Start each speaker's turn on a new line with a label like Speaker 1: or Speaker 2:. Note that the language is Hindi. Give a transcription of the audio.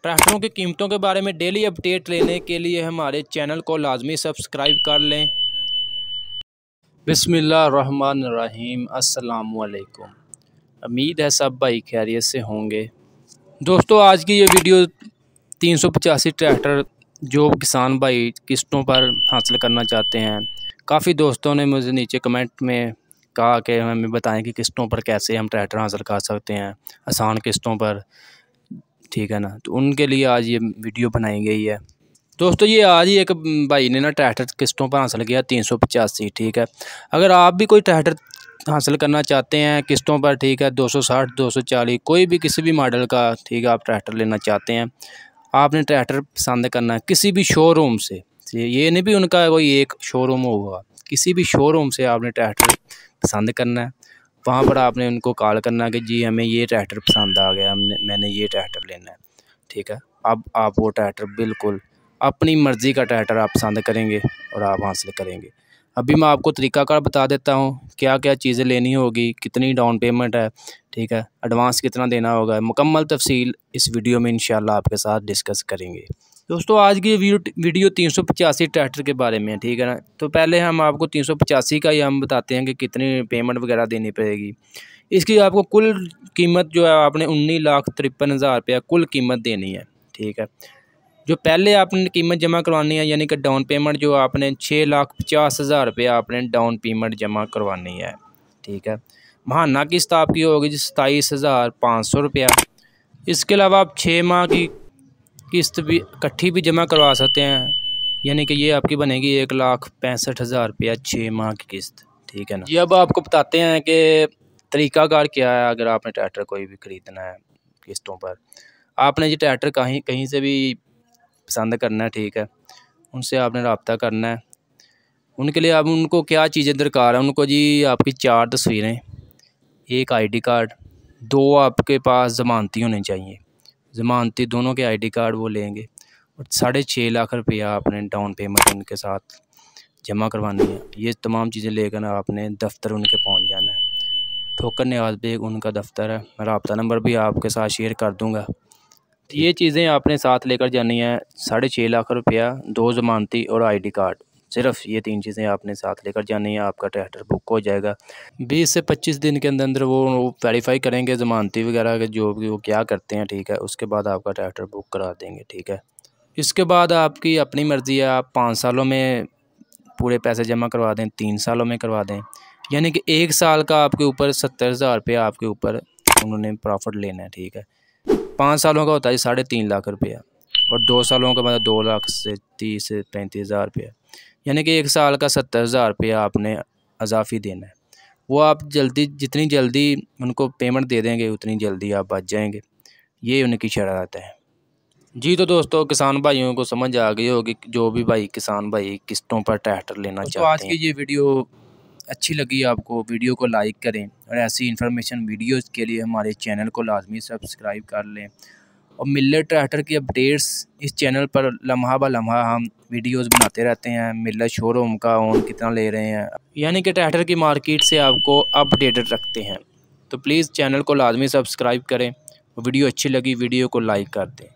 Speaker 1: ट्रैक्टरों की कीमतों के बारे में डेली अपडेट लेने के लिए हमारे चैनल को लाजमी सब्सक्राइब कर लें। बिस्मिल्लाहिर्रहमानिर्रहीम। अस्सलामुअलैकुम। उम्मीद है सब भाई खैरियत से होंगे। दोस्तों, आज की ये वीडियो 385 ट्रैक्टर जो किसान भाई किस्तों पर हासिल करना चाहते हैं। काफ़ी दोस्तों ने मुझे नीचे कमेंट में कहा कि हमें बताएं कि किस्तों पर कैसे हम ट्रैक्टर हासिल कर सकते हैं, आसान किस्तों पर, ठीक है ना। तो उनके लिए आज ये वीडियो बनाई गई है। दोस्तों, ये आज ही एक भाई ने ना ट्रैक्टर किस्तों पर हासिल किया 385, ठीक है। अगर आप भी कोई ट्रैक्टर हासिल करना चाहते हैं किस्तों पर, ठीक है, 260 240 कोई भी किसी भी मॉडल का, ठीक है, आप ट्रैक्टर लेना चाहते हैं, आपने ट्रैक्टर पसंद करना है किसी भी शोरूम से। ये नहीं भी उनका कोई एक शोरूम होगा, किसी भी शोरूम से आपने ट्रैक्टर पसंद करना है। वहाँ पर आपने उनको कॉल करना है कि जी हमें ये ट्रैक्टर पसंद आ गया, मैंने ये ट्रैक्टर लेना है, ठीक है। अब आप वो ट्रैक्टर बिल्कुल अपनी मर्ज़ी का ट्रैक्टर आप पसंद करेंगे और आप हासिल करेंगे। अभी मैं आपको तरीक़ाकार बता देता हूँ, क्या क्या चीज़ें लेनी होगी, कितनी डाउन पेमेंट है, ठीक है, एडवांस कितना देना होगा। मुकम्मल तफसील इस वीडियो में इंशाल्लाह आपके साथ डिस्कस करेंगे। दोस्तों, आज की वीडियो 385 ट्रैक्टर के बारे में है, ठीक है ना। तो पहले हम आपको 385 का ही हम बताते हैं कि कितनी पेमेंट वगैरह देनी पड़ेगी। इसकी आपको कुल कीमत जो है आपने 19,53,000 रुपया कुल कीमत देनी है, ठीक है। जो पहले आपने कीमत जमा करवानी है, यानी कि डाउन पेमेंट जो आपने 6,50,000 रुपया आपने डाउन पेमेंट जमा करवानी है, ठीक है। महाना किस्त आपकी होगी 27,500 रुपया। इसके अलावा आप 6 माह की किस्त भी इकट्ठी भी जमा करवा सकते हैं, यानी कि ये आपकी बनेगी 1,65,000 रुपया 6 माह की किस्त, ठीक है ना जी। अब आपको बताते हैं कि तरीक़ाकार क्या है अगर आपने ट्रैक्टर कोई भी ख़रीदना है किस्तों पर। आपने ये ट्रैक्टर कहीं से भी पसंद करना है, ठीक है, उनसे आपने रब्ता करना है। उनके लिए आप उनको क्या चीज़ें दरकार है, उनको जी आपकी 4 तस्वीरें, एक आईडी कार्ड, 2 आपके पास ज़मानती होने चाहिए, ज़मानती दोनों के आईडी कार्ड वो लेंगे, और 6.5 लाख रुपया आपने डाउन पेमेंट उनके साथ जमा करवानी है। ये तमाम चीज़ें लेकर आपने दफ्तर उनके पहुंच जाना है। ठोकर न्याज़ बेग उनका दफ्तर है, मैं रब्ता नंबर भी आपके साथ शेयर कर दूँगा। ये चीज़ें आपने साथ लेकर जानी है, 6.5 लाख रुपया, 2 ज़मानती और आईडी कार्ड। सिर्फ ये 3 चीज़ें आपने साथ लेकर जानी है, आपका ट्रैक्टर बुक हो जाएगा। 20 से 25 दिन के अंदर अंदर वो वेरीफाई करेंगे ज़मानती वगैरह के, जो भी वो क्या करते हैं, ठीक है। उसके बाद आपका ट्रैक्टर बुक करा देंगे, ठीक है। इसके बाद आपकी अपनी मर्ज़ी है, आप 5 सालों में पूरे पैसे जमा करवा दें, 3 सालों में करवा दें, यानी कि 1 साल का आपके ऊपर 70,000 रुपया आपके ऊपर उन्होंने प्रॉफिट लेना है, ठीक है। 5 सालों का होता है 3.5 लाख रुपया, और 2 सालों का मतलब 2 लाख से 30 से 35,000 रुपया, यानी कि 1 साल का 70,000 रुपया आपने अज़ाफ़ी देना है। वो आप जितनी जल्दी उनको पेमेंट दे देंगे उतनी जल्दी आप बच जाएंगे। ये उनकी शरारत है जी। तो दोस्तों, किसान भाइयों को समझ आ गई होगी, जो भी भाई किसान भाई किस्तों पर ट्रैक्टर लेना चाहते हैं। आज की ये वीडियो अच्छी लगी आपको, वीडियो को लाइक करें, और ऐसी इन्फॉर्मेशन वीडियोज़ के लिए हमारे चैनल को लाजमी सब्सक्राइब कर लें। और मिलेट ट्रैक्टर की अपडेट्स इस चैनल पर लम्हा ब लम्हा हम वीडियोज़ बनाते रहते हैं। मिलेट शोरूम का ओन कितना ले रहे हैं, यानी कि ट्रैक्टर की मार्केट से आपको अपडेटेड रखते हैं। तो प्लीज़ चैनल को लाजमी सब्सक्राइब करें, वीडियो अच्छी लगी वीडियो को लाइक कर दें।